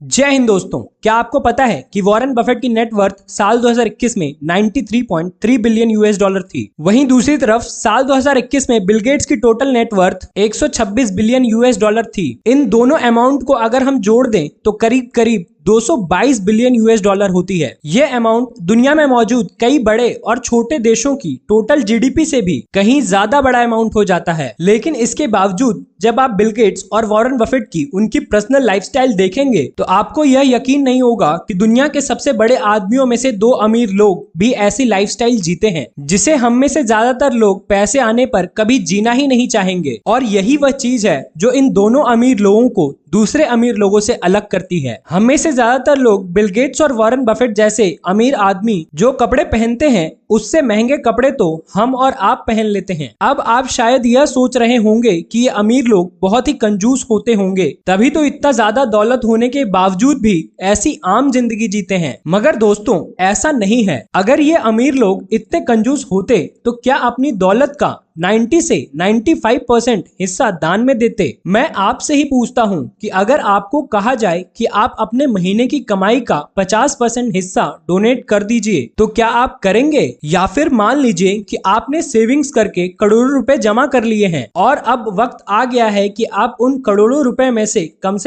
जय हिंद दोस्तों, क्या आपको पता है कि वॉरेन बफेट की नेटवर्थ साल 2021 में 93.3 बिलियन यूएस डॉलर थी। वहीं दूसरी तरफ साल 2021 में बिल गेट्स की total net worth 126 billion US dollar थी। इन दोनों अमाउंट को अगर हम जोड़ दें तो करीब करीब 222 बिलियन यूएस डॉलर होती है। यह अमाउंट दुनिया में मौजूद कई बड़े और छोटे देशों की टोटल जीडीपी से भी कहीं ज्यादा बड़ा अमाउंट हो जाता है। लेकिन इसके बावजूद जब आप बिल गेट्स और वॉरेन बफेट की उनकी पर्सनल लाइफस्टाइल देखेंगे तो आपको यह यकीन नहीं होगा कि दुनिया के सबसे बड़े आदमियों में से दो अमीर लोग भी ऐसी लाइफस्टाइल जीते हैं जिसे हम में से ज्यादातर लोग पैसे आने पर कभी जीना ही नहीं चाहेंगे। और यही वह चीज है जो इन दोनों अमीर लोगों को दूसरे अमीर लोगों से अलग करती है। हम में से ज्यादातर लोग बिल गेट्स और वॉरेन बफेट जैसे अमीर आदमी जो कपड़े पहनते हैं उससे महंगे कपड़े तो हम और आप पहन लेते हैं। अब आप शायद यह सोच रहे होंगे कि ये अमीर लोग बहुत ही कंजूस होते होंगे, तभी तो इतना ज्यादा दौलत होने के बावजूद भी ऐसी आम जिंदगी जीते हैं। मगर दोस्तों, ऐसा नहीं है। अगर ये अमीर लोग इतने कंजूस होते तो क्या अपनी दौलत का 90 से 95% हिस्सा दान में देते? मैं आपसे ही पूछता हूं कि अगर आपको कहा जाए कि आप अपने महीने की कमाई का 50% हिस्सा डोनेट कर दीजिए तो क्या आप करेंगे? या फिर मान लीजिए कि आपने सेविंग्स करके करोड़ों रुपए जमा कर लिए हैं और अब वक्त आ गया है कि आप उन करोड़ों रुपए में से कम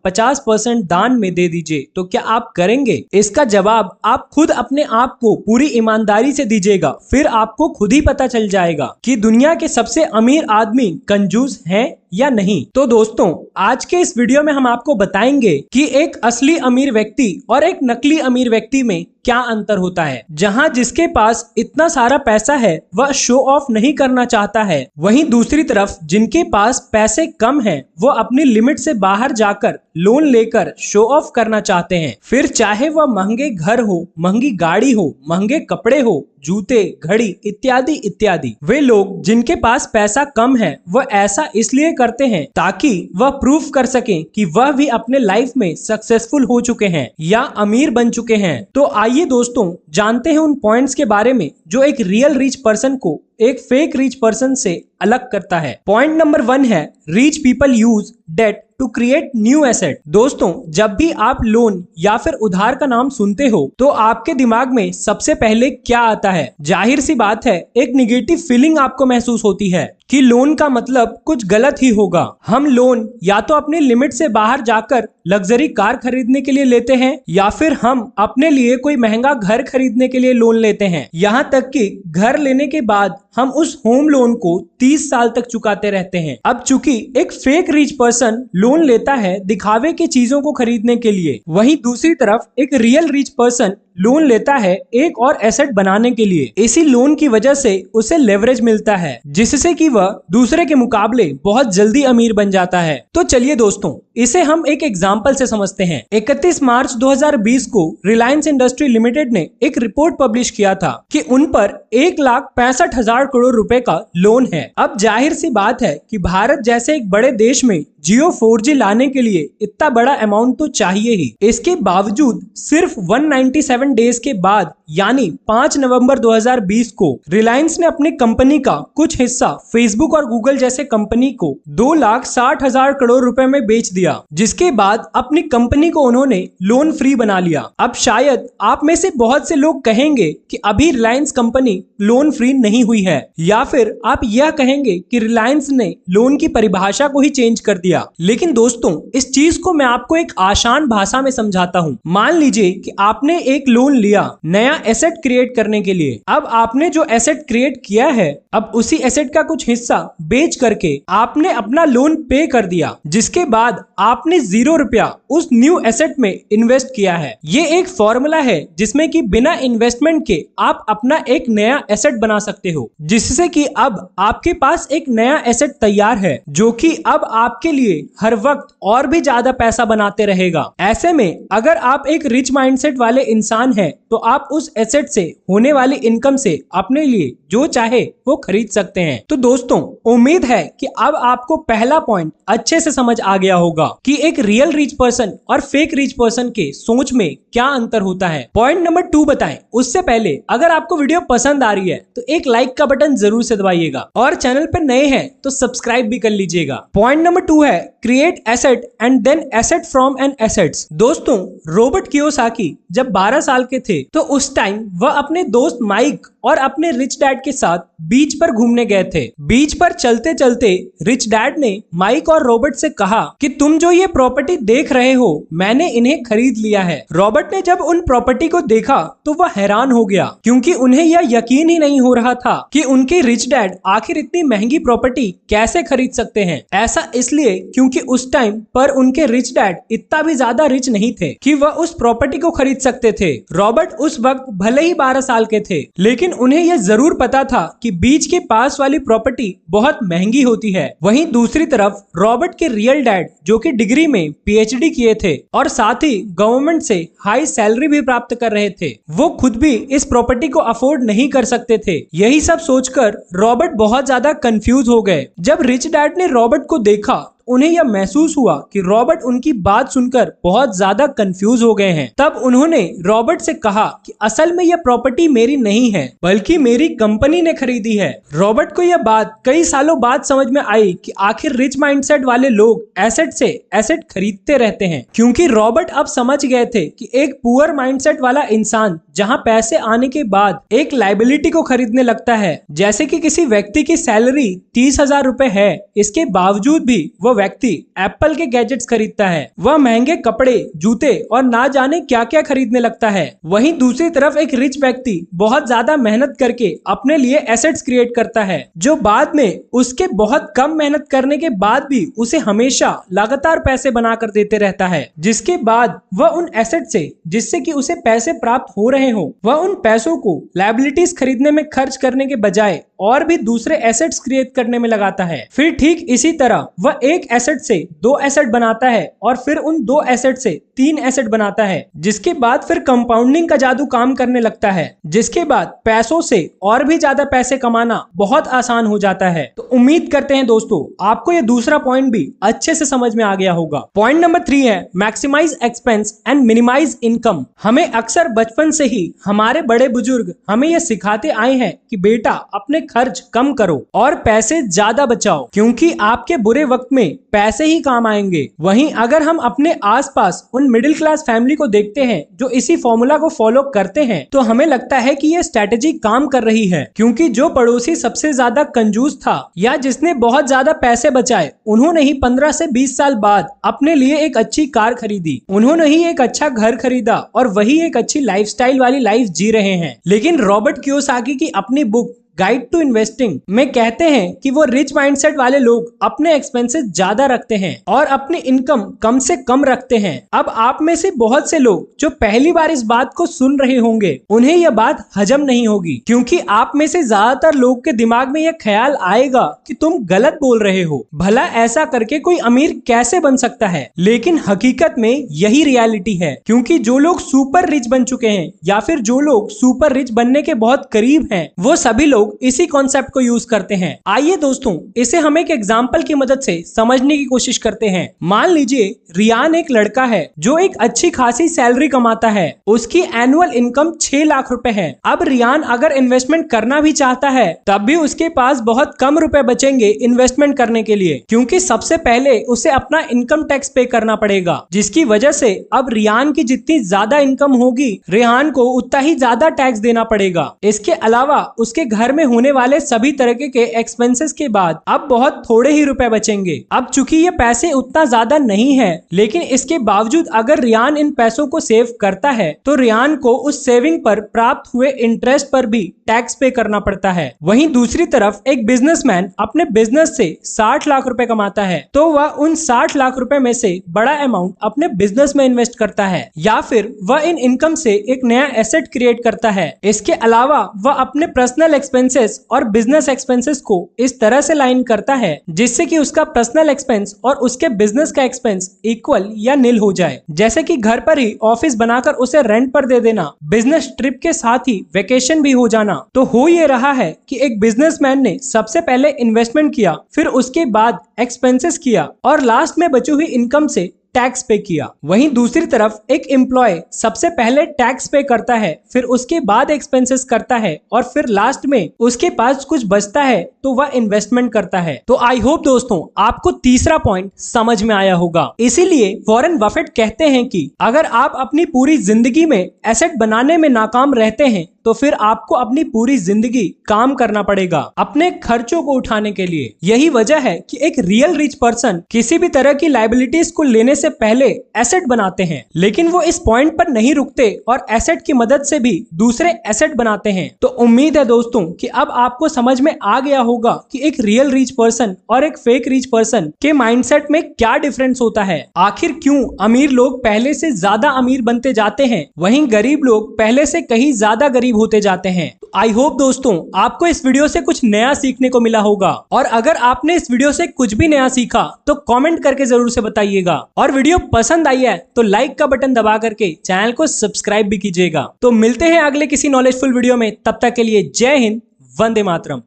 50% दान में दे दीजिए, तो क्या आप करेंगे? इसका जवाब आप खुद अपने आप को पूरी ईमानदारी से दीजिएगा, फिर आपको खुद ही पता चल जाएगा कि दुनिया के सबसे अमीर आदमी कंजूस हैं या नहीं। तो दोस्तों, आज के इस वीडियो में हम आपको बताएंगे कि एक असली अमीर व्यक्ति और एक नकली अमीर व्यक्ति में क्या अंतर होता है। जहां जिसके पास इतना सारा पैसा है वह शो ऑफ नहीं करना चाहता है, वहीं दूसरी तरफ जिनके पास पैसे कम हैं वो अपनी लिमिट से बाहर जाकर लोन लेकर शो ऑफ करना चाहते हैं। फिर चाहे वह महंगे घर हो, महंगी गाड़ी हो, महंगे कपड़े हो, जूते, घड़ी इत्यादि इत्यादि। वे लोग जिनके पास पैसा कम है वह ऐसा इसलिए करते हैं ताकि वह प्रूफ कर सकें कि वह भी अपने लाइफ में सक्सेसफुल हो चुके हैं या अमीर बन चुके हैं। तो आइए दोस्तों, जानते हैं उन पॉइंट्स के बारे में जो एक रियल रिच पर्सन को एक फेक रिच पर्सन से अलग करता है। पॉइंट नंबर 1 है, rich people use debt to create new asset. दोस्तों, जब भी आप लोन या फिर उधार का नाम सुनते हो तो आपके दिमाग में सबसे पहले क्या आता है? जाहिर सी बात है, एक निगेटिव फीलिंग आपको महसूस होती है कि लोन का मतलब कुछ गलत ही होगा। हम लोन या तो अपनी लिमिट से बाहर जाकर लग्जरी कार खरीदने के लिए लेते हैं या फिर हम अपने लिए कोई महंगा घर खरीदने के लिए लोन लेते हैं। यहाँ तक कि घर लेने के बाद हम उस होम लोन को 30 साल तक चुकाते रहते हैं। अब चूंकि एक फेक रिच पर्सन लोन लेता है दिखावे की चीजों को खरीदने के लिए, वहीं दूसरी तरफ एक रियल रिच पर्सन लोन लेता है एक और एसेट बनाने के लिए। इसी लोन की वजह से उसे लेवरेज मिलता है जिससे कि वह दूसरे के मुकाबले बहुत जल्दी अमीर बन जाता है। तो चलिए दोस्तों, इसे हम एक एग्जांपल से समझते हैं। 31 मार्च 2020 को रिलायंस इंडस्ट्री लिमिटेड ने एक रिपोर्ट पब्लिश किया था कि उन पर 1,65,000 करोड़ रुपए का लोन है। अब जाहिर सी बात है कि भारत जैसे एक बड़े देश में जियो 4G लाने के लिए इतना बड़ा अमाउंट तो चाहिए ही। इसके बावजूद सिर्फ 197 डेज के बाद यानी 5 नवंबर 2020 को रिलायंस ने अपनी कंपनी का कुछ हिस्सा फेसबुक और गूगल जैसे कंपनी को 2,60,000 करोड़ रुपए में बेच दिया, जिसके बाद अपनी कंपनी को उन्होंने लोन फ्री बना लिया। अब शायद आप में से बहुत से लोग कहेंगे कि अभी रिलायंस कंपनी लोन फ्री नहीं हुई है, या फिर आप यह कहेंगे कि रिलायंस ने लोन की परिभाषा को ही चेंज कर दिया। लेकिन दोस्तों, इस चीज को मैं आपको एक आसान भाषा में समझाता हूँ। मान लीजिए कि आपने एक लोन लिया नया एसेट क्रिएट करने के लिए। अब आपने जो एसेट क्रिएट किया है, अब उसी एसेट का कुछ हिस्सा बेच करके आपने अपना लोन पे कर दिया, जिसके बाद आपने 0 रुपया उस न्यू एसेट में इन्वेस्ट किया है। ये एक फॉर्मूला है जिसमें कि बिना इन्वेस्टमेंट के आप अपना एक नया एसेट बना सकते हो, जिससे कि अब आपके पास एक नया एसेट तैयार है जो कि अब आपके लिए हर वक्त और भी ज्यादा पैसा बनाते रहेगा। ऐसे में अगर आप एक रिच माइंडसेट वाले इंसान हैं तो आप उस उस एसेट से होने वाली इनकम से अपने लिए जो चाहे वो खरीद सकते हैं। तो दोस्तों, उम्मीद है कि अब आपको पहला पॉइंट अच्छे से समझ आ गया होगा कि एक रियल रिच पर्सन और फेक रिच पर्सन के सोच में क्या अंतर होता है। पॉइंट नंबर 2 बताएं उससे पहले अगर आपको वीडियो पसंद आ रही है तो एक लाइक का बटन जरूर से दबाइएगा और चैनल पर नए हैं तो सब्सक्राइब भी कर लीजिएगा। पॉइंट नंबर 2 है create asset and then asset from an assets. दोस्तों, रॉबर्ट कियोसाकी जब 12 साल के थे तो उस टाइम वह अपने दोस्त माइक और अपने रिच डैड के साथ बीच पर घूमने गए थे। बीच पर चलते चलते रिच डैड ने माइक और रॉबर्ट से कहा कि तुम जो ये प्रॉपर्टी देख रहे हो मैंने इन्हें खरीद लिया है। रॉबर्ट ने जब उन प्रॉपर्टी को देखा तो वह हैरान हो गया क्योंकि उन्हें यह यकीन ही नहीं हो रहा था कि उनके रिच डैड आखिर इतनी महंगी प्रॉपर्टी कैसे खरीद सकते हैं। ऐसा इसलिए क्योंकि उस टाइम पर उनके रिच डैड इतना भी ज्यादा रिच नहीं थे कि वह उस प्रॉपर्टी को खरीद सकते थे। रॉबर्ट उस वक्त भले ही 12 साल के थे लेकिन उन्हें यह जरूर पता था कि बीच के पास वाली प्रॉपर्टी बहुत महंगी होती है। वहीं दूसरी तरफ रॉबर्ट के रियल डैड जो कि डिग्री में पीएचडी किए थे और साथ ही गवर्नमेंट से हाई सैलरी भी प्राप्त कर रहे थे, वो खुद भी इस प्रॉपर्टी को अफोर्ड नहीं कर सकते थे। यही सब सोचकर रॉबर्ट बहुत ज्यादा कंफ्यूज हो गए। जब रिच डैड ने रॉबर्ट को देखा उन्हें यह महसूस हुआ कि रॉबर्ट उनकी बात सुनकर बहुत ज्यादा कंफ्यूज हो गए हैं। तब उन्होंने रॉबर्ट से कहा कि असल में यह प्रॉपर्टी मेरी नहीं है बल्कि मेरी कंपनी ने खरीदी है। रॉबर्ट को यह बात कई सालों बाद समझ में आई कि आखिर रिच माइंडसेट वाले लोग एसेट से एसेट खरीदते रहते हैं, क्योंकि रॉबर्ट अब समझ गए थे कि एक पुअर माइंडसेट वाला इंसान जहां पैसे आने के बाद एक लायबिलिटी को खरीदने लगता है, जैसे कि किसी व्यक्ति की सैलरी 30,000 रुपए है, इसके बावजूद भी वह व्यक्ति एप्पल के गैजेट्स खरीदता है, वह महंगे कपड़े, जूते और ना जाने क्या क्या खरीदने लगता है। वहीं दूसरी तरफ एक रिच व्यक्ति बहुत ज्यादा मेहनत करके अपने लिए एसेट्स क्रिएट करता है जो बाद में उसके बहुत कम मेहनत करने के बाद भी उसे हमेशा लगातार पैसे बनाकर देते रहता है, जिसके बाद वह उन एसेट से जिससे कि उसे पैसे प्राप्त हो रहे हो वह उन पैसों को लायबिलिटीज खरीदने में खर्च करने के बजाय और भी दूसरे एसेट्स क्रिएट करने में लगाता है। फिर ठीक इसी तरह वह एक एसेट से 2 एसेट बनाता है और फिर उन 2 एसेट से 3 एसेट बनाता है, जिसके बाद फिर कंपाउंडिंग का जादू काम करने लगता है, जिसके बाद पैसों से और भी ज्यादा पैसे कमाना बहुत आसान हो जाता है। तो उम्मीद करते हैं दोस्तों आपको यह दूसरा पॉइंट भी अच्छे से समझ में आ गया होगा। पॉइंट नंबर 3 है maximise expense and minimise income. हमें अक्सर बचपन से ही हमारे बड़े बुजुर्ग हमें यह सिखाते आए हैं कि बेटा अपने खर्च कम करो और पैसे ज्यादा बचाओ, क्योंकि आपके बुरे वक्त में पैसे ही काम आएंगे। वहीं अगर हम अपने आसपास उन मिडिल क्लास फैमिली को देखते हैं जो इसी फॉर्मूला को फॉलो करते हैं तो हमें लगता है कि यह स्ट्रेटेजी काम कर रही है, क्योंकि जो पड़ोसी सबसे ज्यादा कंजूस था या जिसने बहुत ज्यादा पैसे बचाए उन्होंने ही 15 से 20 साल बाद अपने लिए एक अच्छी कार खरीदी, उन्होंने ही एक अच्छा घर खरीदा और वही एक अच्छी लाइफस्टाइल वाली लाइफ जी रहे हैं। लेकिन रॉबर्ट कियोसाकी की अपनी बुक गाइड टू इन्वेस्टिंग में कहते हैं कि वो रिच माइंडसेट वाले लोग अपने एक्सपेंसेस ज्यादा रखते हैं और अपनी इनकम कम से कम रखते हैं। अब आप में से बहुत से लोग जो पहली बार इस बात को सुन रहे होंगे उन्हें यह बात हजम नहीं होगी, क्योंकि आप में से ज्यादातर लोग के दिमाग में यह ख्याल आएगा कि तुम गलत बोल रहे हो, भला ऐसा करके कोई अमीर कैसे बन सकता है। लेकिन हकीकत में यही रियलिटी है, क्योंकि जो लोग सुपर रिच बन चुके हैं या फिर जो लोग सुपर रिच बनने के बहुत करीब हैं वो सभी लोग इसी कॉन्सेप्ट को यूज करते हैं। आइए दोस्तों इसे हम एक एग्जांपल की मदद से समझने की कोशिश करते हैं। मान लीजिए रियान एक लड़का है जो एक अच्छी खासी सैलरी कमाता है, उसकी एनुअल इनकम 6 लाख रुपए है। अब रियान अगर इन्वेस्टमेंट करना भी चाहता है तब भी उसके पास बहुत कम रुपए बचेंगे इन्वेस्टमेंट करने के लिए, क्योंकि सबसे पहले उसे अपना इनकम टैक्स पे करना पड़ेगा, जिसकी वजह से अब रियान की जितनी ज्यादा इनकम होगी रियान को उतना ही ज्यादा टैक्स देना पड़ेगा। इसके अलावा उसके घर में होने वाले सभी तरह के एक्सपेंसेस के बाद अब बहुत थोड़े ही रुपए बचेंगे। अब चूंकि ये पैसे उतना ज्यादा नहीं है, लेकिन इसके बावजूद अगर रियान इन पैसों को सेव करता है तो रियान को उस सेविंग पर प्राप्त हुए इंटरेस्ट पर भी टैक्स पे करना पड़ता है। वहीं दूसरी तरफ एक बिजनेसमैन अपने बिजनेस से 60 लाख रुपए कमाता है तो वह उन 60 लाख रुपए में से बड़ा अमाउंट अपने बिजनेस में इन्वेस्ट करता है या फिर वह इन इनकम से एक नया एसेट क्रिएट करता है। इसके अलावा वह अपने पर्सनल एक्सपेंस एक्सपेंसेस और बिजनेस एक्सपेंसेस को इस तरह से लाइन करता है जिससे कि उसका पर्सनल एक्सपेंस और उसके बिजनेस का एक्सपेंस इक्वल या नील हो जाए। जैसे कि घर पर ही ऑफिस बनाकर उसे रेंट पर दे देना, बिजनेस ट्रिप के साथ ही वेकेशन भी हो जाना। तो हो ये रहा है कि एक बिजनेसमैन ने सबसे पहले इन्वेस्टमेंट किया, फिर उसके बाद एक्सपेंसेस किया और लास्ट में बची हुई इनकम से टैक्स पे किया। वहीं दूसरी तरफ एक एम्प्लॉय सबसे पहले टैक्स पे करता है, फिर उसके बाद एक्सपेंसेस करता है और फिर लास्ट में उसके पास कुछ बचता है तो वह इन्वेस्टमेंट करता है। तो आई होप दोस्तों आपको तीसरा पॉइंट समझ में आया होगा। इसीलिए वॉरेन बफेट कहते हैं कि अगर आप अपनी पूरी जिंदगी में एसेट बनाने में नाकाम रहते हैं तो फिर आपको अपनी पूरी जिंदगी काम करना पड़ेगा अपने खर्चों को उठाने के लिए। यही वजह है कि एक रियल रिच पर्सन किसी भी तरह की लायबिलिटीज को लेने से पहले एसेट बनाते हैं, लेकिन वो इस पॉइंट पर नहीं रुकते और एसेट की मदद से भी दूसरे एसेट बनाते हैं। तो उम्मीद है दोस्तों कि अब आपको समझ में आ गया होगा कि एक रियल रिच पर्सन और एक फेक रिच पर्सन के माइंडसेट में क्या डिफरेंस होता है। आखिर क्यों अमीर लोग पहले से ज्यादा अमीर बनते जाते हैं, वहीं गरीब लोग पहले से कहीं ज्यादा गरीब होते जाते हैं। आई होप दोस्तों आपको इस वीडियो से कुछ नया सीखने को मिला होगा, और अगर आपने इस वीडियो से कुछ भी नया सीखा तो कमेंट करके जरूर से बताइएगा, और वीडियो पसंद आई है तो लाइक का बटन दबा करके चैनल को सब्सक्राइब भी कीजिएगा। तो मिलते हैं अगले किसी नॉलेजफुल वीडियो में, तब तक के लिए जय हिंद, वंदे मातरम।